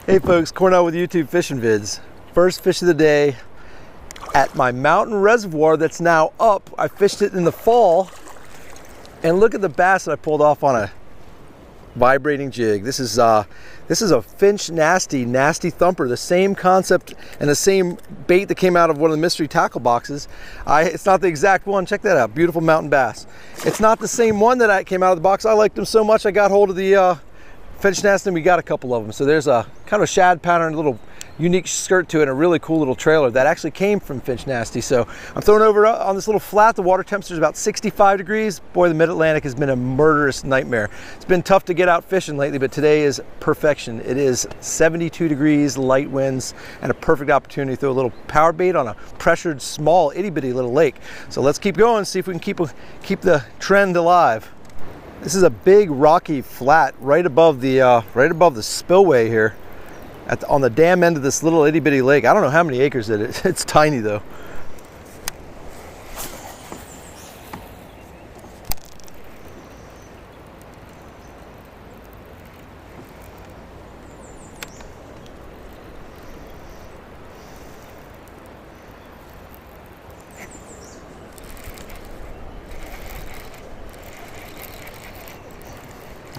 Hey folks, Cornell with YouTube Fishing Vids. First fish of the day at my mountain reservoir that's now up. I fished it in the fall, and look at the bass that I pulled off on a vibrating jig. This is a Finch nasty thumper. The same concept and the same bait that came out of one of the mystery tackle boxes. It's not the exact one. Check that out. Beautiful mountain bass. It's not the same one that came out of the box. I liked them so much I got hold of the Finch nasty, and we got a couple of them. So there's a kind of a shad pattern, little unique skirt to it, and a really cool little trailer that actually came from Finch nasty. So I'm throwing over on this little flat. The water temperature is about 65 degrees. Boy, the mid-Atlantic has been a murderous nightmare. It's been tough to get out fishing lately, but today is perfection. It is 72 degrees, light winds, and a perfect opportunity to throw a little power bait on a pressured, small, itty-bitty little lake. So let's keep going, see if we can keep the trend alive. This is a big rocky flat right above the spillway here on the dam end of this little itty bitty lake. I don't know how many acres it is. It's tiny though.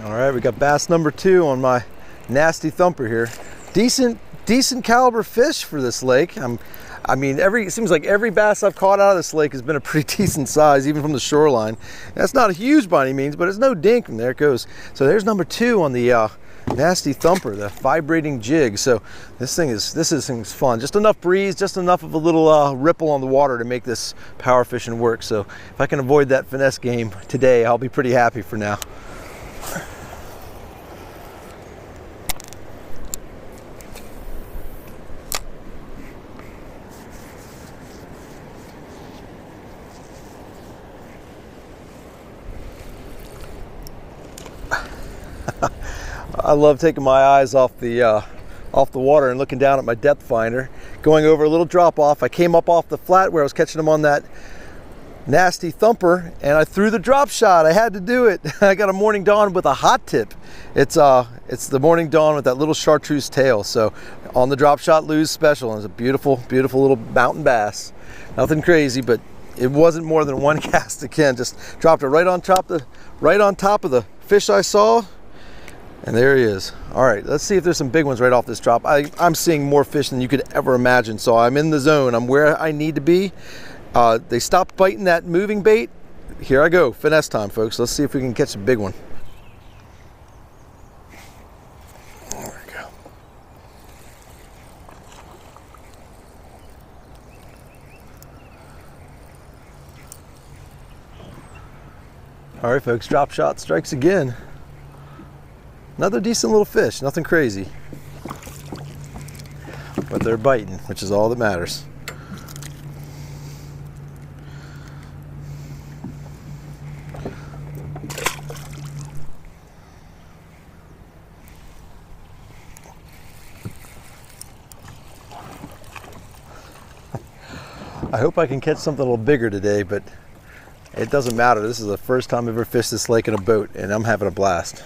All right, we got bass number 2 on my nasty thumper here. Decent caliber fish for this lake. I mean, it seems like every bass I've caught out of this lake has been a pretty decent size, even from the shoreline. That's not huge by any means, but it's no dink, and there it goes. So there's number 2 on the nasty thumper, the vibrating jig. So this thing's fun. Just enough breeze, just enough of a little ripple on the water to make this power fishing work. So if I can avoid that finesse game today, I'll be pretty happy for now. I love taking my eyes off the water and looking down at my depth finder, going over a little drop off. I came up off the flat where I was catching them on that nasty thumper, and I threw the drop shot. I had to do it. I got a morning dawn with a hot tip. It's the morning dawn with that little chartreuse tail. So on the drop shot lose special, and it's a beautiful little mountain bass. Nothing crazy, but it wasn't more than one cast again. Just dropped it right on top of the fish I saw. And there he is. All right, let's see if there's some big ones right off this drop. I'm seeing more fish than you could ever imagine, so I'm in the zone. I'm where I need to be. They stopped biting that moving bait. Here I go, finesse time, folks. Let's see if we can catch a big one. There we go. All right, folks, drop shot strikes again. Another decent little fish, nothing crazy. But they're biting, which is all that matters. I hope I can catch something a little bigger today, but it doesn't matter. This is the first time I've ever fished this lake in a boat, and I'm having a blast.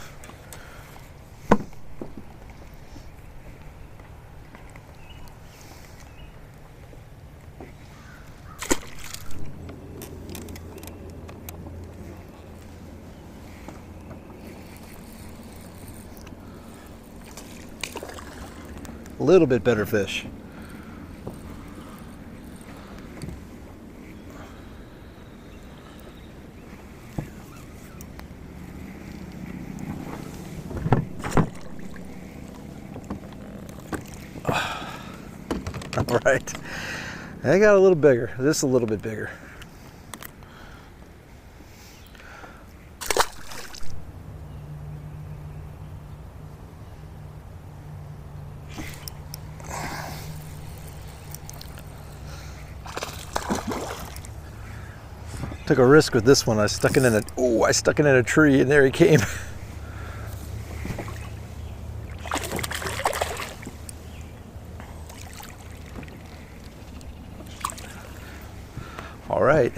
A little bit better fish. All right, I got a little bigger. This is a little bit bigger. Took a risk with this one. I stuck it in a tree, and there he came. All right,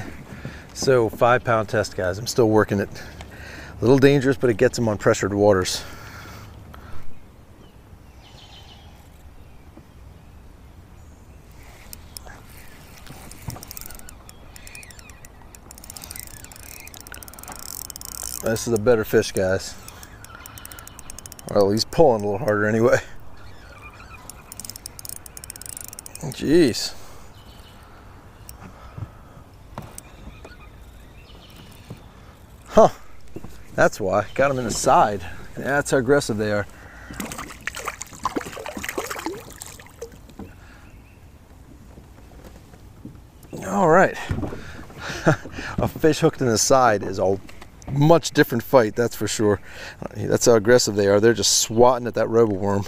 so 5-pound test, guys. I'm still working it. A little dangerous, but it gets them on pressured waters. This is a better fish, guys. Well, he's pulling a little harder anyway. Jeez. Huh. That's why. Got him in the side. Yeah, that's how aggressive they are. All right. A fish hooked in the side is a much different fight, that's for sure. That's how aggressive they are. They're just swatting at that robo worm.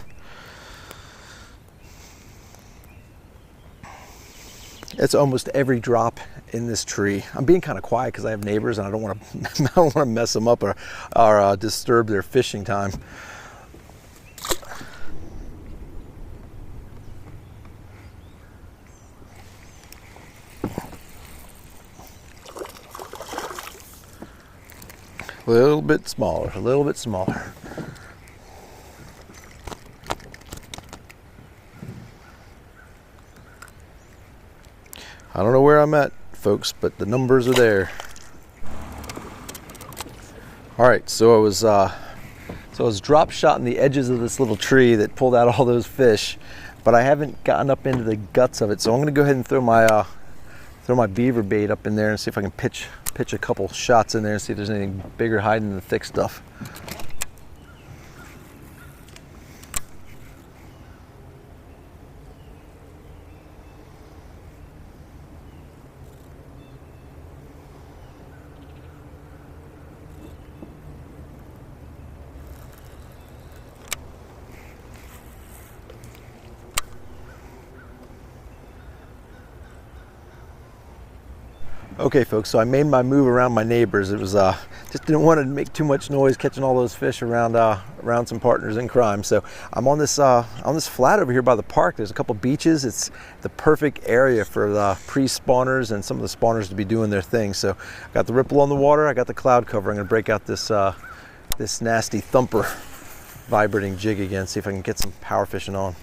It's almost every drop in this tree. I'm being kind of quiet because I have neighbors and I don't want to mess them up or disturb their fishing time. A little bit smaller, a little bit smaller. I don't know where I'm at, folks, but the numbers are there. All right, so I was drop shotting the edges of this little tree that pulled out all those fish, but I haven't gotten up into the guts of it. So I'm going to go ahead and throw my beaver bait up in there and see if I can pitch a couple shots in there and see if there's anything bigger hiding in the thick stuff. Okay folks, so I made my move around my neighbors. It was just didn't want to make too much noise catching all those fish around some partners in crime. So I'm on this flat over here by the park. There's a couple beaches. It's the perfect area for the pre-spawners and some of the spawners to be doing their thing. So I got the ripple on the water, I got the cloud cover. I'm gonna break out this this nasty thumper vibrating jig again, see if I can get some power fishing on.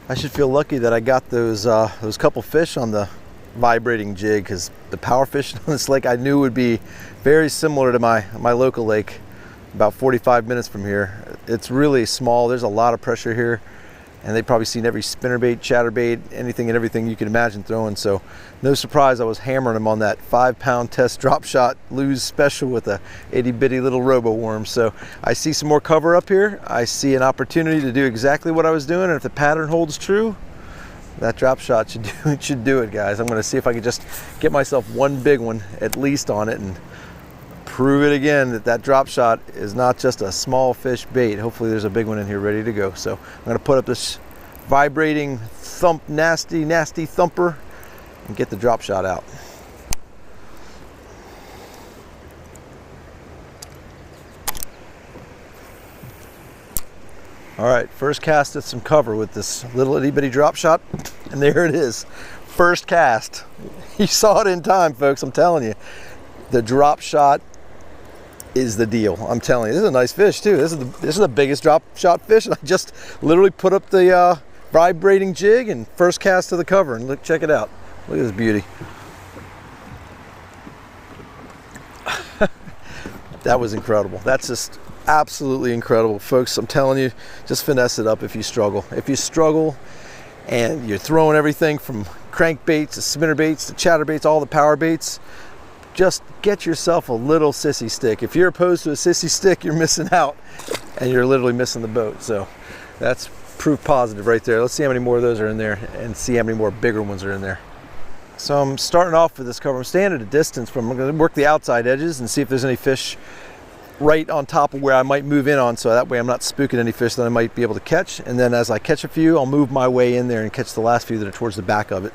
I should feel lucky that I got those couple fish on the vibrating jig, because the power fishing on this lake I knew would be very similar to my local lake about 45 minutes from here. It's really small. There's a lot of pressure here, and they've probably seen every spinnerbait, chatterbait, anything and everything you can imagine throwing. So no surprise I was hammering them on that 5-pound test drop shot lose special with a itty bitty little robo worm. So I see some more cover up here. I see an opportunity to do exactly what I was doing, and if the pattern holds true, that drop shot should do it, guys. I'm gonna see if I can just get myself one big one at least on it and prove it again that drop shot is not just a small fish bait. Hopefully there's a big one in here ready to go. So I'm gonna put up this vibrating nasty thumper and get the drop shot out. All right, first cast at some cover with this little itty bitty drop shot, and there it is. First cast. You saw it in time, folks, I'm telling you. The drop shot is the deal. I'm telling you, this is a nice fish too. This is the biggest drop shot fish, and I just literally put up the vibrating jig and first cast to the cover, and look, check it out. Look at this beauty. That was incredible. That's just absolutely incredible, folks. I'm telling you, just finesse it up if you struggle. If you struggle and you're throwing everything from crankbaits to spinnerbaits to chatterbaits, all the power baits, just get yourself a little sissy stick. If you're opposed to a sissy stick, you're missing out, and you're literally missing the boat. So that's proof positive right there. Let's see how many more of those are in there and see how many more bigger ones are in there. So I'm starting off with this cover. I'm staying at a distance from, I'm going to work the outside edges and see if there's any fish right on top of where I might move in on, so that way I'm not spooking any fish that I might be able to catch. And then as I catch a few, I'll move my way in there and catch the last few that are towards the back of it.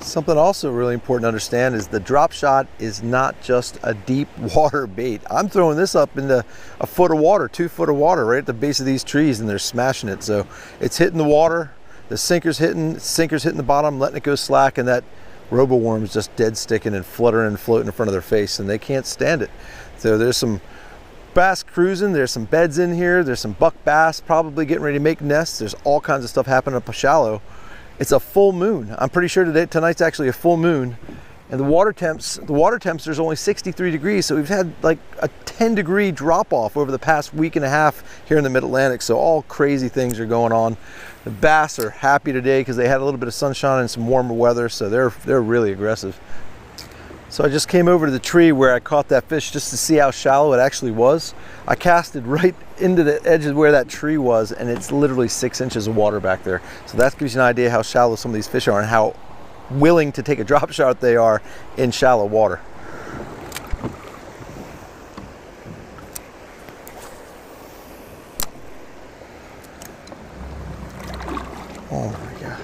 Something also really important to understand is the drop shot is not just a deep water bait. I'm throwing this up into a foot of water, 2 foot of water right at the base of these trees, and they're smashing it. So it's hitting the water, the sinker's hitting the bottom, letting it go slack, and that robo worm is just dead sticking and fluttering and floating in front of their face, and they can't stand it. So there's some bass cruising, there's some beds in here, there's some buck bass probably getting ready to make nests. There's all kinds of stuff happening up shallow It's a full moon. I'm pretty sure tonight's actually a full moon. And the water temps, there's only 63 degrees. So we've had like a 10-degree drop off over the past week and a half here in the mid-Atlantic. So all crazy things are going on. The bass are happy today because they had a little bit of sunshine and some warmer weather. So they're really aggressive. So I just came over to the tree where I caught that fish just to see how shallow it actually was. I casted right into the edge of where that tree was, and it's literally 6 inches of water back there. So that gives you an idea how shallow some of these fish are and how willing to take a drop shot they are in shallow water. Oh my God.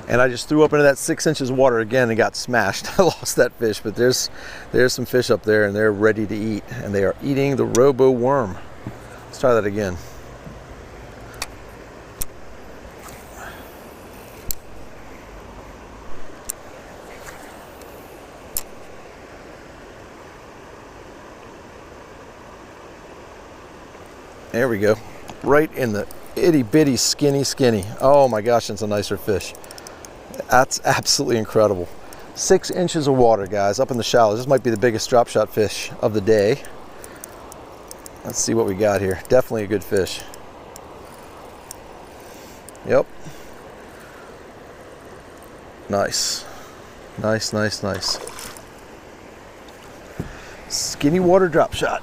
And I just threw up into that 6 inches of water again and got smashed. I lost that fish, but there's some fish up there and they're ready to eat, and they are eating the robo worm. Let's try that again. There we go. Right in the itty bitty skinny. Oh my gosh, that's a nicer fish. That's absolutely incredible. 6 inches of water, guys, up in the shallows. This might be the biggest drop shot fish of the day. Let's see what we got here. Definitely a good fish. Yep. Nice. Nice. Skinny water drop shot.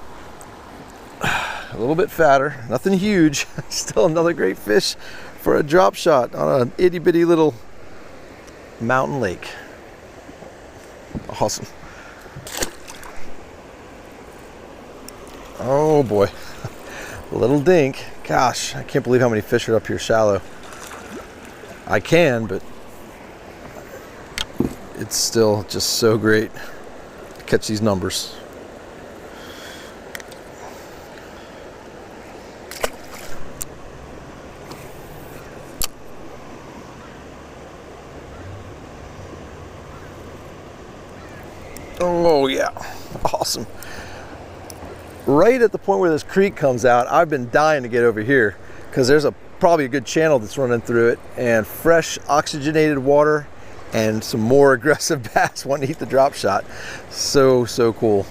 A little bit fatter, nothing huge. Still another great fish for a drop shot on an itty bitty little mountain lake. Awesome. Oh boy, a little dink. Gosh, I can't believe how many fish are up here shallow. I can, but it's still just so great to catch these numbers. Oh yeah, awesome. Right at the point where this creek comes out, I've been dying to get over here because there's probably a good channel that's running through it, and fresh oxygenated water and some more aggressive bass wanting to eat the drop shot. So cool.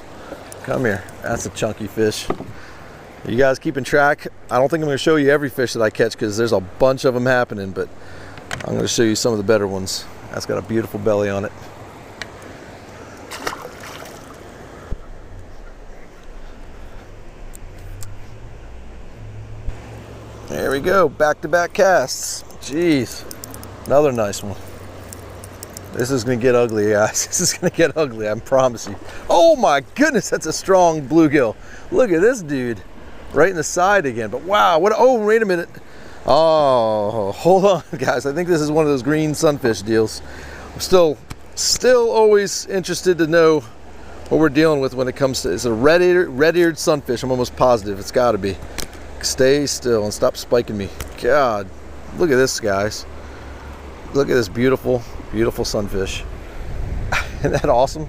Come here. That's a chunky fish. You guys keeping track? I don't think I'm going to show you every fish that I catch because there's a bunch of them happening, but I'm going to show you some of the better ones. That's got a beautiful belly on it. There we go, back-to-back casts. Jeez, another nice one. This is gonna get ugly, guys. This is gonna get ugly, I promise you. Oh my goodness, that's a strong bluegill. Look at this dude, right in the side again. But wow, what? Oh, wait a minute. Oh, hold on, guys. I think this is one of those green sunfish deals. I'm still always interested to know what we're dealing with when it comes to. It's a red-eared sunfish. I'm almost positive it's got to be. Stay still and stop spiking me. God, look at this, guys. Look at this beautiful sunfish. Isn't that awesome?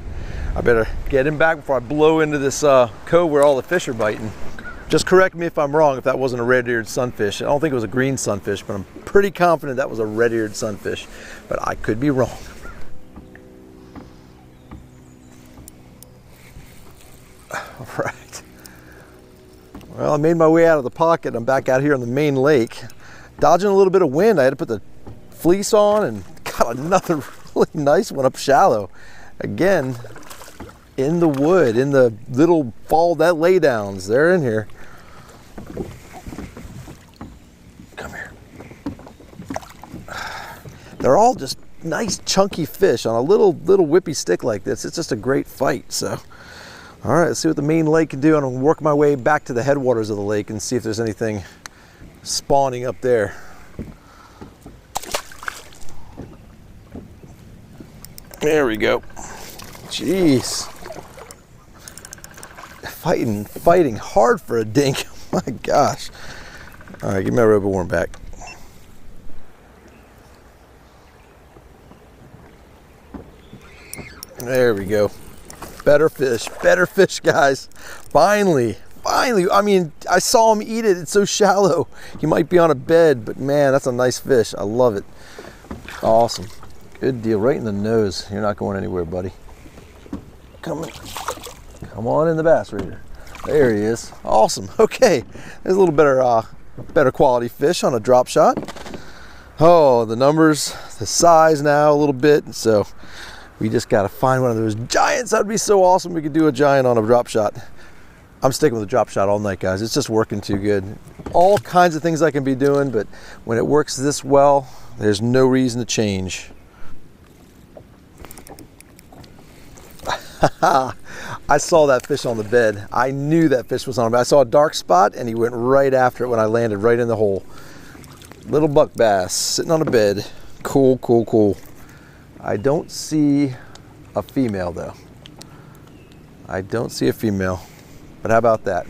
I better get him back before I blow into this cove where all the fish are biting. Just correct me if I'm wrong if that wasn't a red-eared sunfish. I don't think it was a green sunfish, but I'm pretty confident that was a red-eared sunfish. But I could be wrong. All right. Well, I made my way out of the pocket. I'm back out here on the main lake. Dodging a little bit of wind. I had to put the fleece on and got another really nice one up shallow. Again, in the wood, in the little fall that laydowns. They're in here. Come here. They're all just nice chunky fish on a little whippy stick like this. It's just a great fight. So. All right, let's see what the main lake can do. I'm gonna work my way back to the headwaters of the lake and see if there's anything spawning up there. There we go. Jeez. Fighting hard for a dink. Oh my gosh. All right, give me my robo worm back. There we go. Better fish, guys. Finally. I mean, I saw him eat it. It's so shallow. He might be on a bed, but man, that's a nice fish. I love it. Awesome. Good deal. Right in the nose. You're not going anywhere, buddy. Come on in the bass reader. There he is. Awesome. Okay. There's a little better quality fish on a drop shot. Oh, the numbers, the size now a little bit. So we just got to find one of those giants. That'd be so awesome. We could do a giant on a drop shot. I'm sticking with the drop shot all night, guys. It's just working too good. All kinds of things I can be doing, but when it works this well, there's no reason to change. I saw that fish on the bed. I knew that fish was on the bed. I saw a dark spot and he went right after it when I landed right in the hole. Little buck bass sitting on a bed. Cool, cool, cool. I don't see a female though. I don't see a female. But how about that?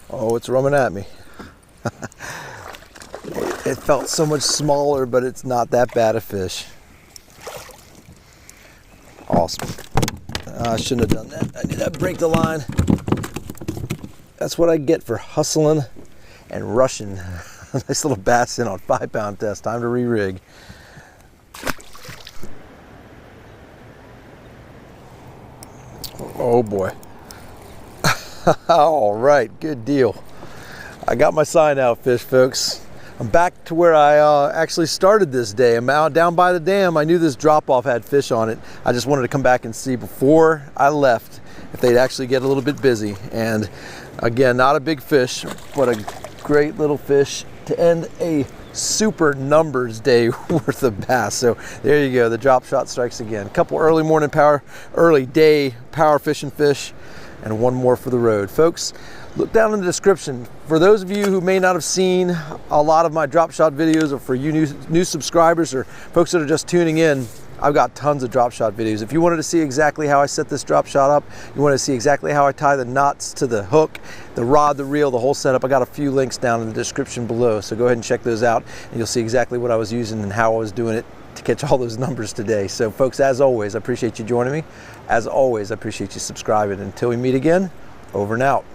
Oh, it's running at me. It felt so much smaller, but it's not that bad a fish. Awesome. I shouldn't have done that. I need to break the line. That's what I get for hustling and rushing. Nice little bass in on 5-pound test. Time to re-rig. Oh boy. All right, good deal. I got my sign out fish, folks. I'm back to where I actually started this day. I'm out down by the dam. I knew this drop-off had fish on it. I just wanted to come back and see before I left if they'd actually get a little bit busy. And again, not a big fish, but a great little fish to end a super numbers day worth of bass. So there you go, the drop shot strikes again. A couple early day power fishing fish, and one more for the road. Folks, look down in the description. For those of you who may not have seen a lot of my drop shot videos, or for you new subscribers or folks that are just tuning in, I've got tons of drop shot videos. If you wanted to see exactly how I set this drop shot up, you want to see exactly how I tie the knots to the hook, the rod, the reel, the whole setup, I got a few links down in the description below. So go ahead and check those out and you'll see exactly what I was using and how I was doing it to catch all those numbers today. So folks, as always, I appreciate you joining me. As always, I appreciate you subscribing. Until we meet again, over and out.